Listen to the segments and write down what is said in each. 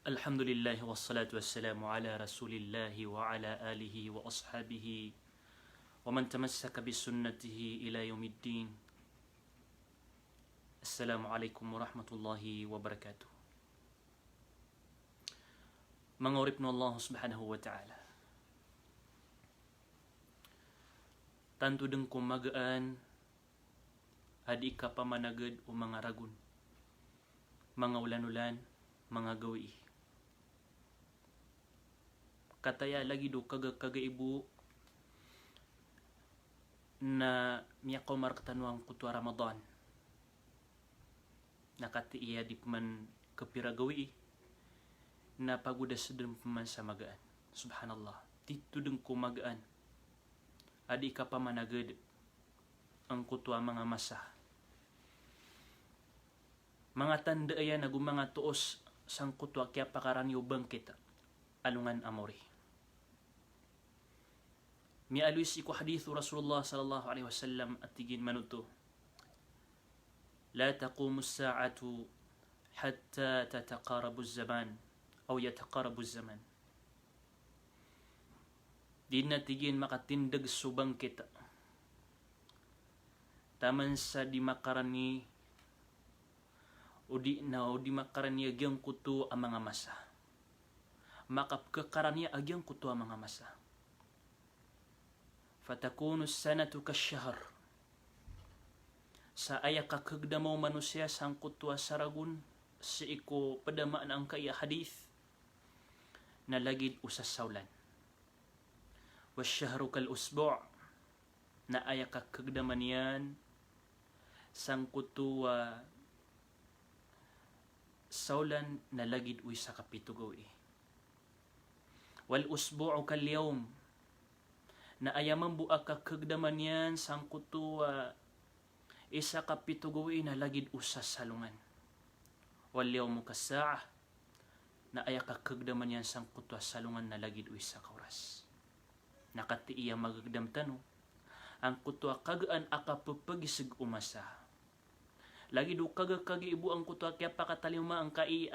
Alhamdulillah wassalatu wassalamu ala rasulillah wa ala alihi wa ashabihi wa man tamassaka bisunnatihi ila yaumiddin. Assalamualaikum warahmatullahi wabarakatuh. Manguripno Allah subhanahu wa ta'ala. Tantu dengko magaan adi ka pamanagad o mga ragun, mga ulan-ulan, mga gawi. Kataya lagi do kaga ibu na miyakaw markatanuang kutwa Ramadan. Nakati iya di paman kapiragawi na paguda sa dun paman sa magaan. Subhanallah. Dito dun ko magaan. Adi ka pamanagad ang kutwa mga masa. Mga tanda ayan na gumanga tuos sang kutwa kaya pakaranyo bangkit alungan amori. Mialuis iku hadithu Rasulullah sallallahu alaihi wasallam at tigin manuto. La taqumu as-sa'atu hatta tataqarabu az-zaman aw yataqarabu az-zaman. Di na tigin makatindag subang kita. Taman sa di makarani o di makarani agyang kuto ang mga masa. Makapkakarani agyang kuto ang mga masa. Fatakunu sanatu kasyahr. Sa aya kakagdamaw manusia sang kutwa saragun si iko padamaan ang kaya hadith na lagid usas saulan. Wasyahru kal usbu' na aya kakagdaman yan sang kutwa saulan na lagid uy sa kapitugawi. Wal usbu'u kal yawm na ayaman buak kakagdaman yan sang kutuwa isa kapitugawi na lagid usas salungan. Wal yawmu kasa'a na aya kakagdaman yan sang kutwa salungan na lagid uisa kauras. Nakati iya magagdam tano ang kutwa kagaan akapapagisig umasa. Lagi do kagi ibu ang kutwa kaya pakatalima ang kai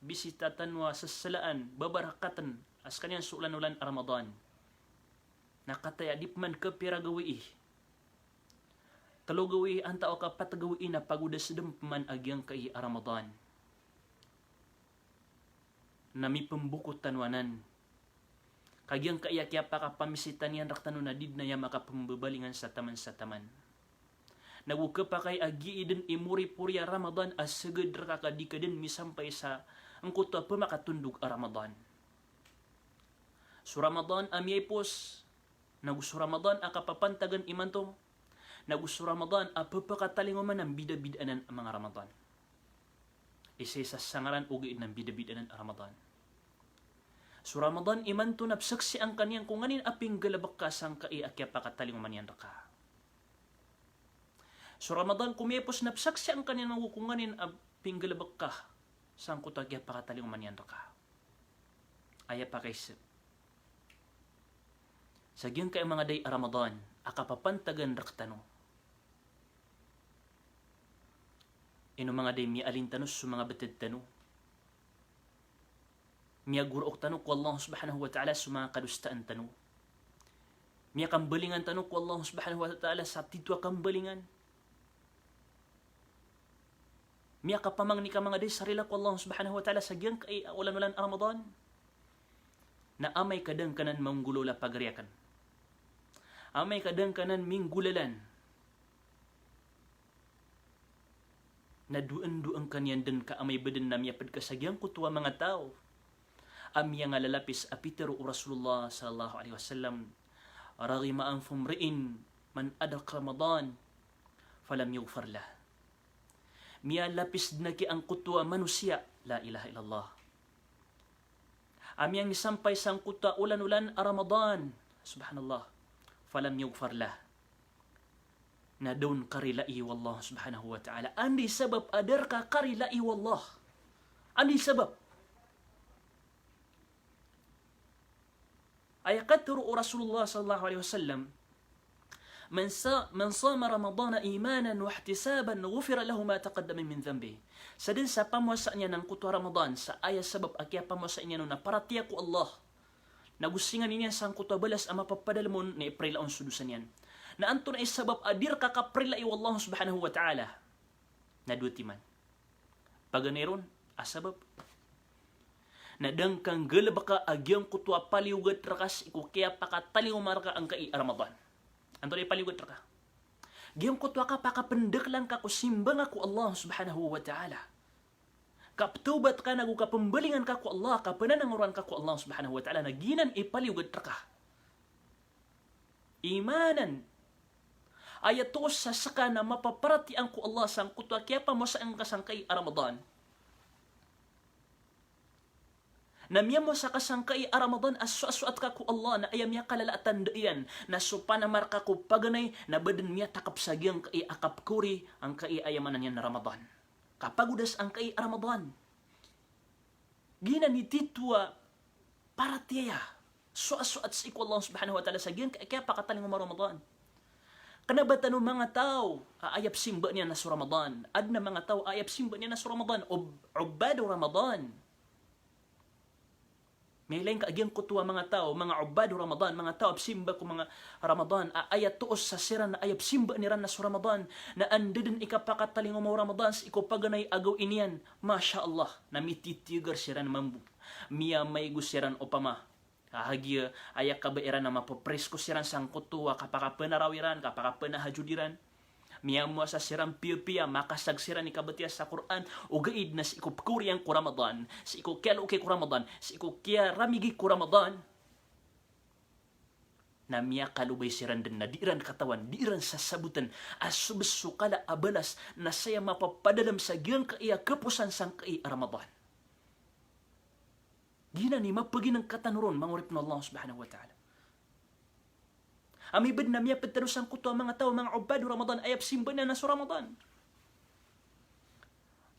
bisitatan wa sasalaan babarakatan as kanyan sulan-ulan Ramadan. Nakataya di man kapiragawi. Kalugawi ang tao kapatagawi na paguda sedem man agyang kai Ramadan. Nami pembukot tanwanan. Kagyang kaya kaya pakapamisitan yan raktano na did na yan makapambabalingan sa taman. Naguka pa kay agi iden imuri-puri Ramadan as sagad rakakadika din misampay sa ang kuto pa makatundog a Ramadan. So Ramadan amiyay pos nagusto Ramadan akapapantagan imanto. Nagusto Ramadan apapakatalinguman ng bida-bidanan ang mga Ramadan. Isa sa sangaran ugiin ng bida-bidanan ang Ramadan. So Ramadan imanto napsaksi ang kaniyang kung nganin aping galabak ka sang kai akya pakatalinguman yan raka. So Ramadan kumipos napsaksi ang kaniyang kung nganin aping galabak ka sang kuto akya pakatalinguman yan raka. Aya pa kaisip. Sagyang kay mga day Ramadan, akapapantagan raktano. Ino mga day mialintanos sa mga batid tano. Miyagurok tano ko Allah subhanahu wa ta'ala sa mga kadustaan tano. Miyakambalingan tano ko Allah subhanahu wa ta'ala sa titwa kambalingan. Miyakapamang ni ka mga day sarila ko Allah subhanahu wa ta'ala sagyang kay ulan-ulan Ramadan. Na amay kadang kanan manggulula pagriyakan. Amay kadang kanan minggulalan. Na duan kanyan din ka amay badan na miyapad kasagyang kutuwa mga tao. Amya nga lalapis apitero Rasulullah sallallahu alaihi wasallam. Raghima an fumriin man adak Ramadan falam yughfar lah. Miya lapis na ki ang kutuwa manusia. La ilaha illallah. Amyang isampay sang kuta ulan-ulan Ramadan. Subhanallah. Falam yughfar lah. Na doon karilai wallah subhanahu wa ta'ala. Andi sabab adar ka karilai wallah. Andi sabab. Ayakat turu Rasulullah sallallahu alaihi wasallam Man sama Ramadana imanan wa ihtisaban ghufira lahu ma taqaddama min dhanbi. Sa din sa pamuasa niya ng kutwa Ramadan, sa aya sabab akya pamuasa niya no na paratiya ko Allah. Nagusingan niya sang kutwa balas ang mapapadalmon na April ang sudusan yan. Na anto na isabab adir kakaprila i Allah subhanahu wa ta'ala. Naduti man. Paganeron, asabab. Nadang kang galaba ka agyang kutwa paliugat rakas iku kaya pakataliw marka ang kai Ramadan. Anto na ipaliugat raka. Giyang kutwa ka pakapendak lang ka kusimbang ako Allah subhanahu wa ta'ala. Kaptubat ka nagu kapembelingan ka ku Allah, kapanananguran ka ku Allah subhanahu wa ta'ala, naginan ipaliugad ka. Imanan. Ayat to sa saka na mapaparati ang ku Allah sang kutwa kaya pa mo sa ang kasangkay Ramadan. Namya mo sa kasangkay Ramadan asu-asuat ka ku Allah na ayam ya kalalaatan daiyan na supana marka ku paganay na badan niya takap sagyang kai akap kuri ang kai ayamanan niya na Ramadan. Kapagudas ang kai Ramadan. Gina ni titwa para tiya. Suat sa iku Allah subhanahu wa ta'ala sa gyan kaya pakataling mo Ramadan. Kanabatan ng mga tao ayap simba niya na sa Ramadan. Ad na mga tao ayap simba niya na sa Ramadan. Ubado Ramadan. May lain kaagyang kutwa mga tao, mga ubado Ramadan, mga tao simba ko mga Ramadan, ayat tuos sa siran na ayap simba ni ran na sa Ramadan, na andadin ikapakataling mo Ramadan, sa ikopaganay agaw iniyan, Masya Allah, na mititigar siran mambu, miya may gusiran opama, kahagya ayak kabairan na mapopresko siran sang kutwa, kapakapanarawiran, kapakapanahajudiran, miya mo sa siram piya-piya, makasagsiran ni kabatiya sa Quran, o gaid na si ikupkuriyang ku Ramadan, si ikukiyalo kay ku Ramadan, si ikukiya ramigi ku Ramadan, na miya kalubay siran din na diiran katawan, diiran sa sabutan, asubsukala abalas, na saya mapapadalam sa giyang kaiya kapusan sang kaiya Ramadan. Gina ni mapagi ng katanuron, mangurip na Allah subhanahu wa ta'ala. Amibad na miya pagtarusang kuto ang mga tao, mga ubado Ramadan, ayap simba na sa Ramadan.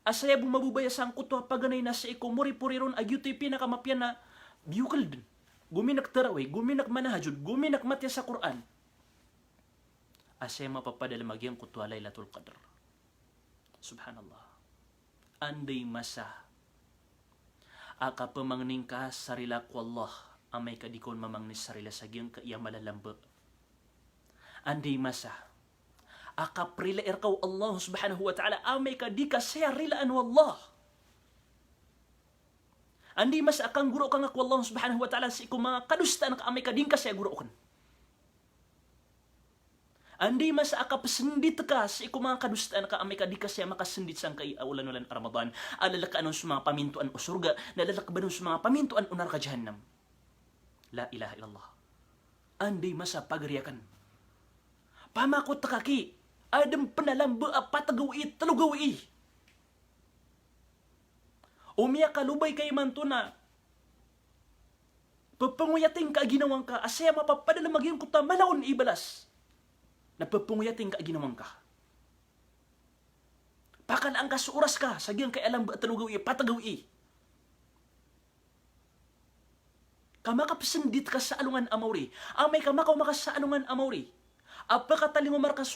Asaya bumabubaya sang kuto paganay na sa iko, muri-puriron, agyuto'y pinakamapyan na biyukal din. Guminak taraway, guminak manahajud, guminak matya sa Quran. Asaya mapapadala magyang kuto Laylatul Qadr. Subhanallah. Anday masa. Aka pamangning ka sarila ko Allah, amay kadikon mamangnis sarila sa giyang kaiya malalamba. Anday masa. Akaprila irkaw Allah subhanahu wa ta'ala. Amay ka di ka saya rilaan wallah. Anday masa akang guro ka nga ko Allah subhanahu wa ta'ala. Si ikong mga kadustaan ka amay ka din ka saya guro kan. Anday masa akapasendit ka. Si ikong mga kadustaan ka amay ka di ka saya makasendit sang kay ulan-ulan Ramadan. Alalaka anong sa mga pamintuan o surga. Nalalaka ba sa mga pamintuan unar ka jahannam. La ilaha illallah. Anday masa pagriyakan. Pamakot takaki, adam panalamba patagawi, talugawi. Umiya kalubay kay mantuna. Papanguyating ka ginawang ka, asaya mapapadala magyang kuta malaon ibalas. Na papanguyating ka ginawang ka. Pakalaan ka suras ka, sagyang kay alam ba talugawi, patagawi. Kamakapasandit ka sa alungan amawri. Amay kamakaw makas sa alungan amawri. Apakataling mo markas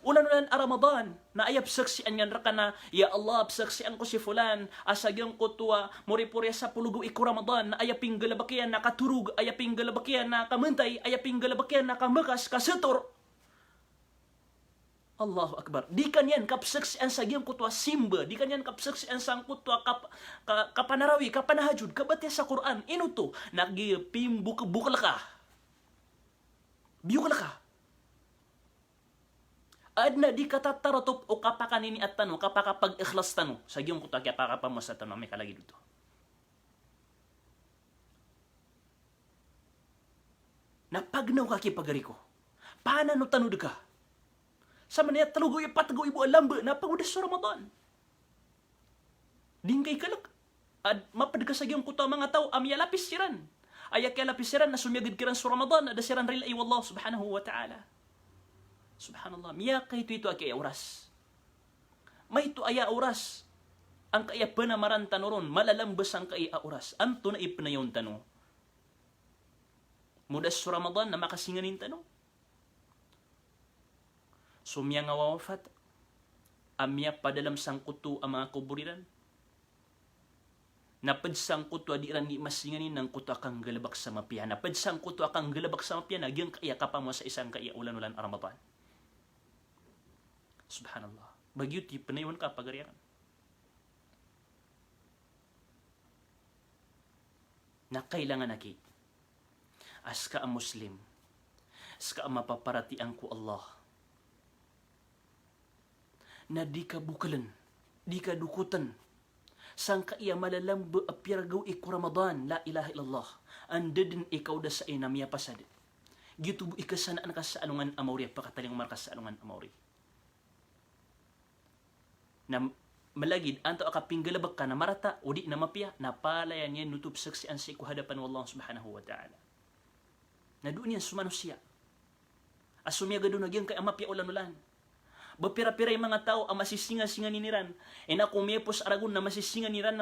ulan-ulan Ramadan na ayap saksian yan raka na ya Allah saksian ko si fulan asagyang ko tuwa muri-puri sa pulugo iku Ramadan na ayaping galabakyan na katurug ayaping galabakyan na kamantay ayaping galabakyan na kamakas kasetor. Allahu Akbar. Di kanyan kapsaksian sagyang ko tuwa simba, di kanyan kapsaksian sang ko tuwa kapanarawi, kapanahajud, kabatya sa Quran. Ino to nagipim bukal ka. Biyukal ka. Adna di katataratop o kapakanini at tano, kapakapag-ikhlas tano, sa giyong kuta kaya pakapamos at tano, may kalagi dito. Napagnaw ka kipagari ko. Paano no tanud ka? Sa manaya talugoy patagaw ibo alamba, napagudas sa Ramadan. Dingkay kalak. At mapadka sa giyong kuta mga tao, amya lapis siran. Ayak kaya lapis siran na sumyagid kiran sa Ramadan, ada siran rilay wallah subhanahu wa ta'ala. Subhanallah, miya kay ito kaya oras. May ito aya oras. Ang kaya panamaran tanoron, malalambas ang kaya oras. Anto na ipinayon tano. Mudas sa Ramadan na makasinganin tano. Sumya nga wawafat, amya pa dalam sangkuto ang mga kuburiran. Napadsang kuto adiran ni masinganin ng kuto akang galabak sa mapya. Napadsang kuto akang galabak sa mapya, nagyang kaya ka pa mo sa isang kaya ulan-ulan Ramadan. Subhanallah. Bagyuti, panayon ka pagariyan. Na kailangan naki. As ka ang Muslim, as ka ang mapaparatian ko Allah, na di ka bukalan, di ka dukutan, sang ka iya malalambo apiragaw iku Ramadan, la ilaha illallah, anda din ikaw da sa inamya pasad. Gitu bu ikasanaan ka sa anungan amawri, pakataling marka sa anungan amawri. Na malagid, anto akapinggalabak ka na marata, o di na mapya, napalayan yan nutup saksian sa iku hadapan wa Allah subhanahu wa ta'ala. Na doon yan sumanusia. Asumyaga doon nagyang kay amapya ulan-ulan. Bapira-pira yung mga tao ang masisinga-singa niniran. E na kumiyepos aragon na masisinga niniran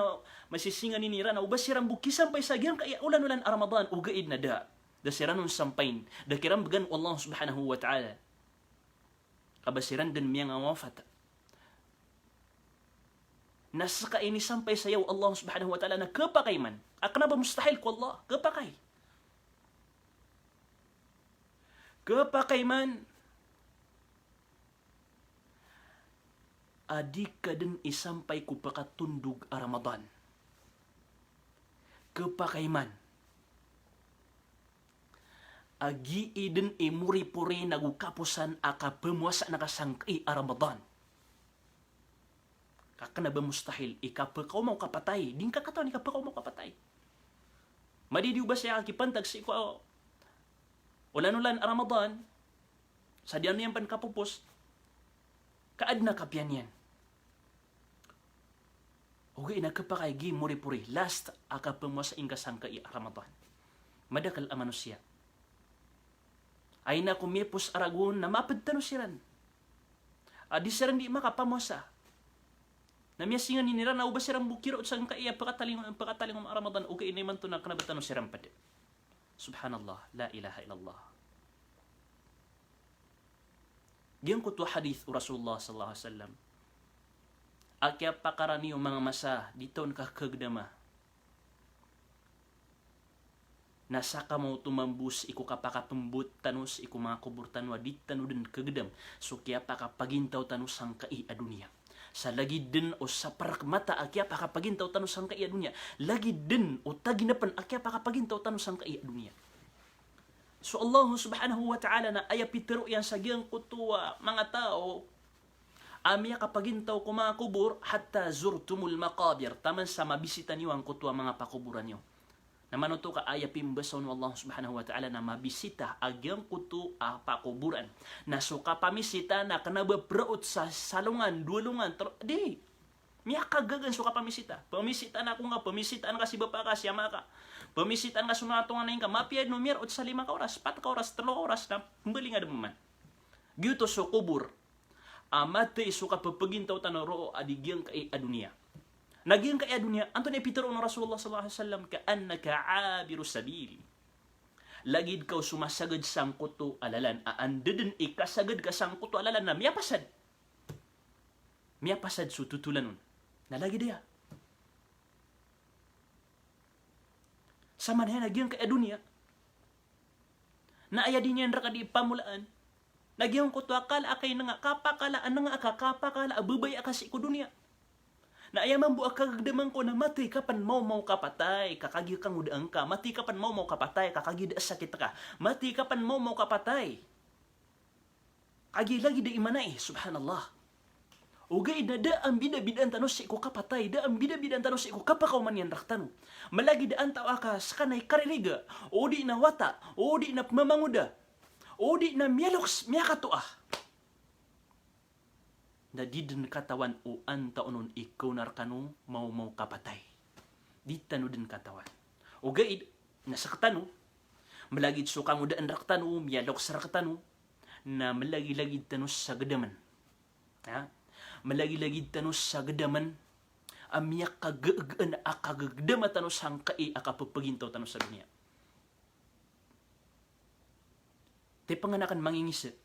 na ubasirang bukisan pa isagyang kaya ulan-ulan Ramadan ugaid na da. Da siranon sampain. Da kirambagan Allah subhanahu wa ta'ala. Kabasiran din miyang awafata. Nasa kaini sampay sayaw Allah subhanahu wa ta'ala na kapakay man. Akna ba mustahil ko Allah? Kapakay. Kapakay man. Adi ka din isampay ko pakatundog a Ramadan. Kapakay man. Agi idin imuri-puri nagukapusan aka pemuasa nakasangkay a Ramadan. Kakana ba mustahil, ikapakaw mo kapatay. Din kakataon, ikapakaw mo kapatay. Madidiw ba siya akipantag si ko, ulan-ulan Ramadan, sa diyan niyan pan kapupos, kaad na kapyan yan. Huwag inagkapakay gi muri-puri, last akapamo sa ingkasangka i Ramadan. Madakal ang manusia. Ay na kumipos aragon na mapadtano siran. Adi siran di makapamosa. Namiyasingan ni nira na uba sirang bukiro sa kaiya pakataling ang Ramadan o kainay man to na kanabatan sirang pade. Subhanallah, la ilaha illallah. Diyan ko to hadith o Rasulullah sallallahu alaihi wasallam. Akya pakarani yung mga masa dito nakakagdama. Nasaka mo tumambus iku kapakapembut tanus iku mga kubur tanwa dit tanu din kagdam. So kaya pakapagintaw tanus sang kai adunia. Sa lagi din o sa parakmata akya pakapagintaw tanus sang kai adunia. Lagi din o taginapan akya pakapagintaw tanus sang kai adunia. So Allah subhanahu wa ta'ala na ayapitero yan sa giyang kutuwa mga tao. Amya kapagintaw ko mga kubur hatta zurtumul maqabir. Taman sa mabisita niyo ang kutuwa mga pakuburan niyo. Naman ito ka ayapimbasaw ni Allah subhanahu wa ta'ala na mabisita agyang kutu pakuburan. Na suka pamisita na kanabapraot sa salungan, dualungan. Di, miya kagagan suka pamisita. Pamisita na ako nga, pamisita na kasi bapa ka, siyama ka. Pamisita na sunatungan na yun ka, mapiyad no miya, sa 5 ka oras, 4 ka oras, 3 oras na, pambali nga naman. Gito so kubur, amate suka papagintaw tanoro adigyang kay adunia. Nagyang kaya dunia, anto na ipitaro ng Rasulullah sallallahu alaihi wasallam ka annaka abiru sabil. Lagid kaw sumasagad sang kuto alalan, aandeden ikasagad ka sang kuto alalan na miyapasad. Miyapasad so tutulan nun. Nalagi dia. Sama na nagyang kaya dunia. Naaya din yan raka di pamulaan. Nagyang kuto akala akay na nga kapakalaan na nga akakapakala abubay akasi ko dunia. Na ayaman buak kagdaman ko na mati kapan mau kapatay, kakagi kang udang ka, mati kapan mau kapatay, kakagi da sakit ka, mati kapan mau kapatay. Kagi lagi da imanay, subhanallah. Ugay na da ang bida-bidaan tanos si ko kapatay, da ang bida-bidaan tanos si ko kapakaw man yan raktano. Malagi da ang tawa ka sa kanay kariliga, o di na wata, o di na mamanguda, o di na miyaloks, miyakatoa. Na di din katawan o antaonon ikaw narkano mau kapatay. Di tano din katawan. O gaid, nasa katano, malagid so kamo daan raktano, miyalok sa raktano, na malagi-lagid tano sa gadaman. Ha? Malagi-lagid tano sa gadaman, amiyak kagagaan akagagdama tano sang kai akapapagintaw tano sa dunia. Te panganakan mangingisip,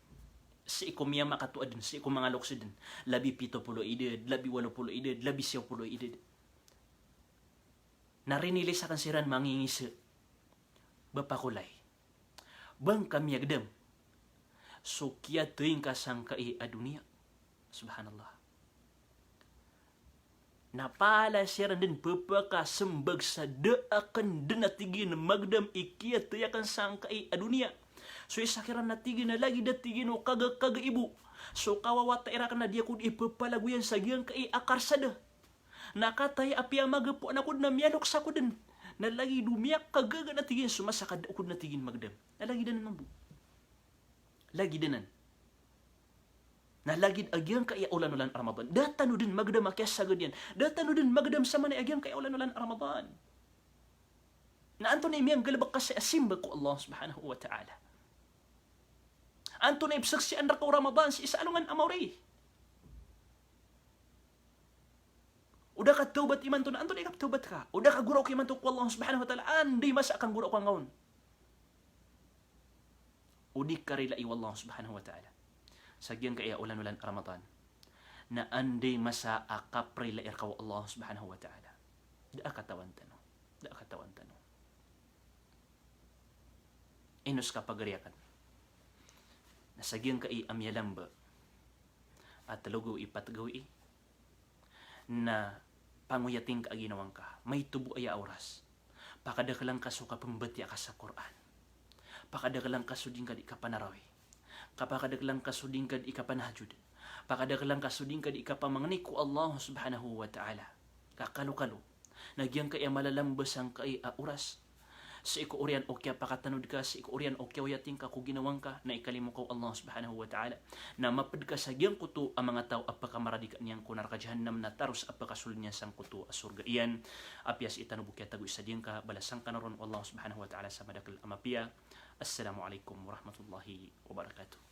si ikom miya makatuad din, si ikom mga lokso din, labi 70 edad, labi 80 edad, labi 90 edad. Narinili sa kansiran mangingisa, bapakulay, bang kami agdam, so kiya tuing kasangkai a dunia. Subhanallah. Napala siya din papakasembag sa daakan din natigin magdam ikiya tuyakan sangkai a dunia. So isakiran natigin na lagi datigin o kaga ibu. So kawawata irakan na dia kud ipapalaguyan sa giyang kai akarsada. Nakatay api ang magapo na kud na miyalok sa kudin. Na lagi dumiyak kagaga natigin sumasakad kud natigin magdam. Na lagi danan mambu. Lagi danan. Na lagi agyang kaya ulan-ulan Ramadan. Datano din magdam akyas sagad yan. Datano din magdam sa manay agyang kaya ulan-ulan Ramadan. Na anto na imiyang galabak kasi asimba ko Allah subhanahu wa ta'ala. Anto na ibsaksi ang rakaw Ramadan si isa alungan amawri. Udah ka taubat iman to na anto na ikap taubat ka. Udah ka guraw iman to ko Allah subhanahu wa ta'ala. Anday masa akang guraw kang ngaon. Udik karila iwallah subhanahu wa ta'ala. Sagyang kaya ulan-ulan Ramadan. Na anday masa akaprila irkaw Allah subhanahu wa ta'ala. Da katawan tanong. Da katawan tanong. Inos ka pagariakan. Nasagyang kai amyalamba. At lugaw ipatgawi na panguyating ka aginawang ka. May tubo ay oras. Pakadakalang kaso ka pambatya ka sa Quran. Pakadakalang kaso din ka di ka panarawi. Kapakadakalang kaso din ka di ka panahjud. Pakadakalang kaso din ka di ka pamangni ko Allah subhanahu wa ta'ala. Kakalo-kalo. Nagyang kaya malalambas ang kay oras. Sa iko urian o kaya pakatanud ka, sa iko urian o kaya uyating ka kung ginawang ka, na ikalimu ko Allah subhanahu wa ta'ala, na mapad ka sa giyang kuto ang mga tao apakamaradi ka niyang kunar ka jahannam na taros apakasul niya sang kuto asurga iyan. Apias itanubuk kaya tago isa diyang ka, balasang ka naron Allah subhanahu wa ta'ala sa madakal amapia. Assalamualaikum warahmatullahi wabarakatuh.